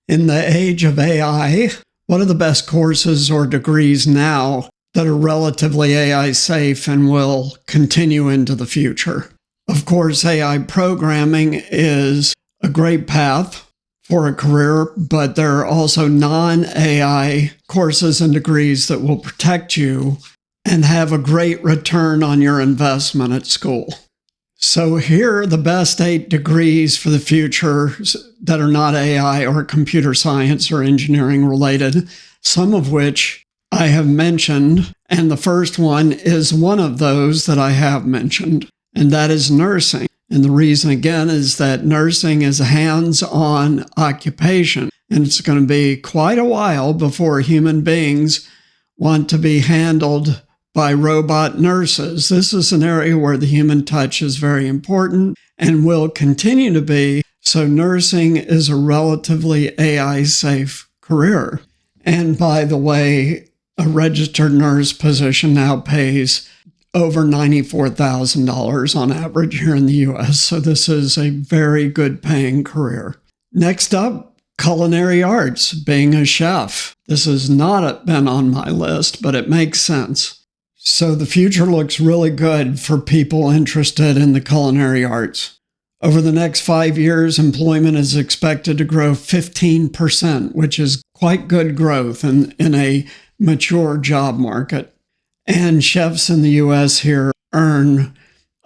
In the age of AI, what are the best courses or degrees now that are relatively AI safe and will continue into the future? Of course, AI programming is a great path for a career, but there are also non-AI courses and degrees that will protect you and have a great return on your investment at school. So here are the best 8 degrees for the future that are not AI or computer science or engineering related, some of which I have mentioned. And the first one is one of those that I have mentioned, and that is nursing. And the reason, again, is that nursing is a hands-on occupation, and it's going to be quite a while before human beings want to be handled by robot nurses. This is an area where the human touch is very important and will continue to be. So nursing is a relatively AI-safe career. And by the way, a registered nurse position now pays over $94,000 on average here in the U.S. So this is a very good paying career. Next up, culinary arts, being a chef. This has not been on my list, but it makes sense. So the future looks really good for people interested in the culinary arts. Over the next 5 years, employment is expected to grow 15%, which is quite good growth in a mature job market. And chefs in the U.S. here earn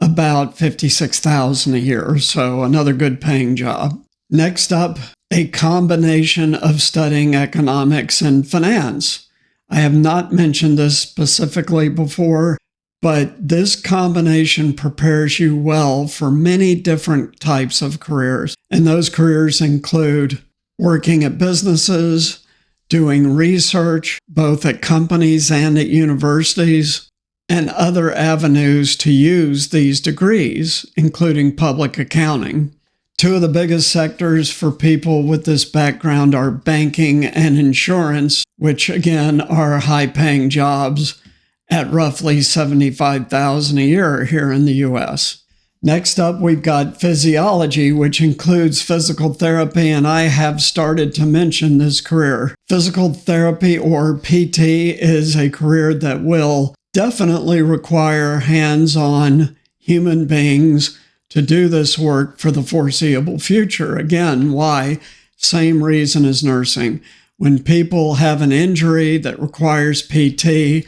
about $56,000 a year, so another good paying job. Next up, a combination of studying economics and finance. I have not mentioned this specifically before, but this combination prepares you well for many different types of careers. And those careers include working at businesses, doing research, both at companies and at universities, and other avenues to use these degrees, including public accounting. 2 of the biggest sectors for people with this background are banking and insurance, which again are high-paying jobs at roughly $75,000 a year here in the U.S. Next up, we've got physiology, which includes physical therapy, and I have started to mention this career. Physical therapy, or PT, is a career that will definitely require hands-on human beings to do this work for the foreseeable future. Again, why? Same reason as nursing. When people have an injury that requires PT,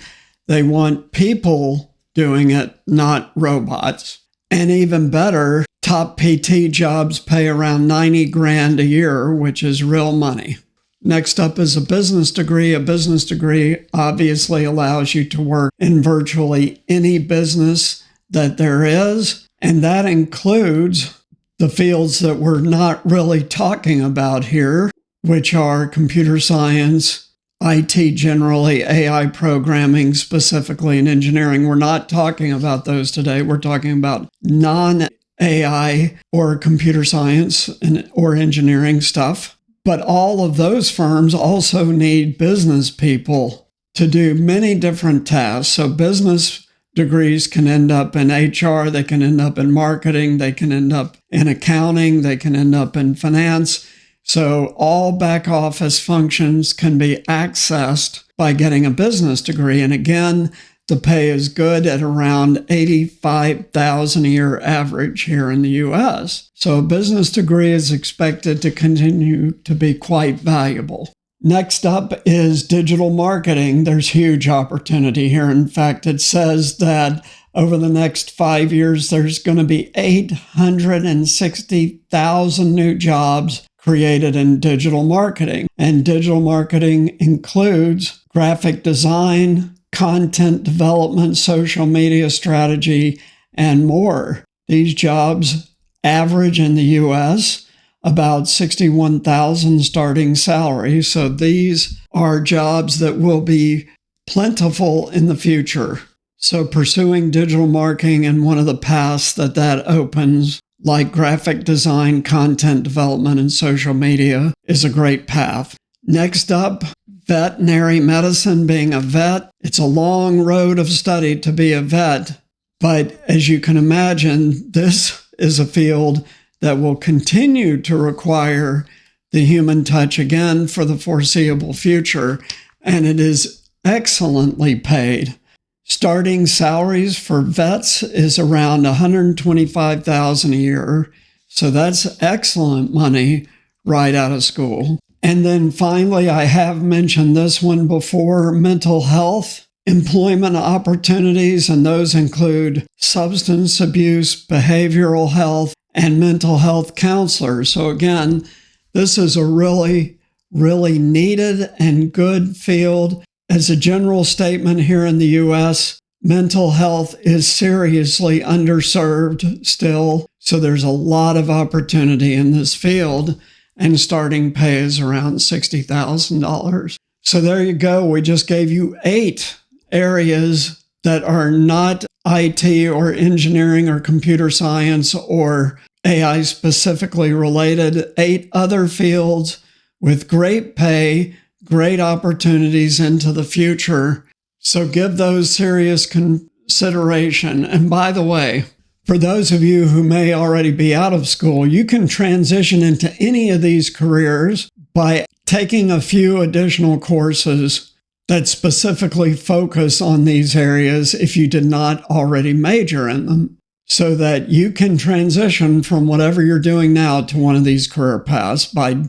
they want people doing it, not robots. And even better, top PT jobs pay around $90,000 a year, which is real money. Next up is a business degree. A business degree obviously allows you to work in virtually any business that there is, and that includes the fields that we're not really talking about here, which are computer science, IT generally, AI programming specifically, and engineering. We're not talking about those today. We're talking about non-AI or computer science or engineering stuff. But all of those firms also need business people to do many different tasks. So business degrees can end up in HR, they can end up in marketing, they can end up in accounting, they can end up in finance. So all back office functions can be accessed by getting a business degree. And again, the pay is good at around $85,000 a year average here in the U.S. So a business degree is expected to continue to be quite valuable. Next up is digital marketing. There's huge opportunity here. In fact, it says that over the next 5 years, there's going to be 860,000 new jobs created in digital marketing. And digital marketing includes graphic design, content development, social media strategy, and more. These jobs average in the U.S. about $61,000 starting salary. So these are jobs that will be plentiful in the future. So pursuing digital marketing and one of the paths that opens, like graphic design, content development, and social media, is a great path. Next up, veterinary medicine. Being a vet, it's a long road of study to be a vet, but as you can imagine, this is a field that will continue to require the human touch again for the foreseeable future, and it is excellently paid. Starting salaries for vets is around $125,000 a year, so that's excellent money right out of school. And then finally, I have mentioned this one before, mental health, employment opportunities, and those include substance abuse, behavioral health, and mental health counselors. So again, this is a really, really needed and good field. As a general statement here in the U.S., mental health is seriously underserved still, so there's a lot of opportunity in this field, and starting pay is around $60,000. So there you go. We just gave you 8 areas that are not IT or engineering or computer science or AI specifically related, 8 other fields with great pay, great opportunities into the future. So give those serious consideration. And by the way, for those of you who may already be out of school, you can transition into any of these careers by taking a few additional courses that specifically focus on these areas if you did not already major in them, so that you can transition from whatever you're doing now to one of these career paths by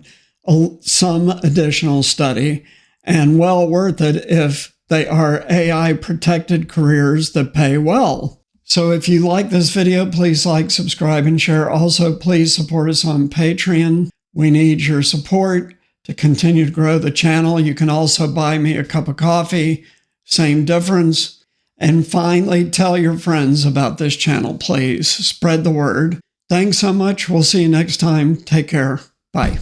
some additional study, and well worth it if they are AI protected careers that pay well. So if you like this video, please like, subscribe, and share. Also, please support us on Patreon. We need your support to continue to grow the channel. You can also buy me a cup of coffee, same difference. And finally, tell your friends about this channel, please. Spread the word. Thanks so much. We'll see you next time. Take care. Bye.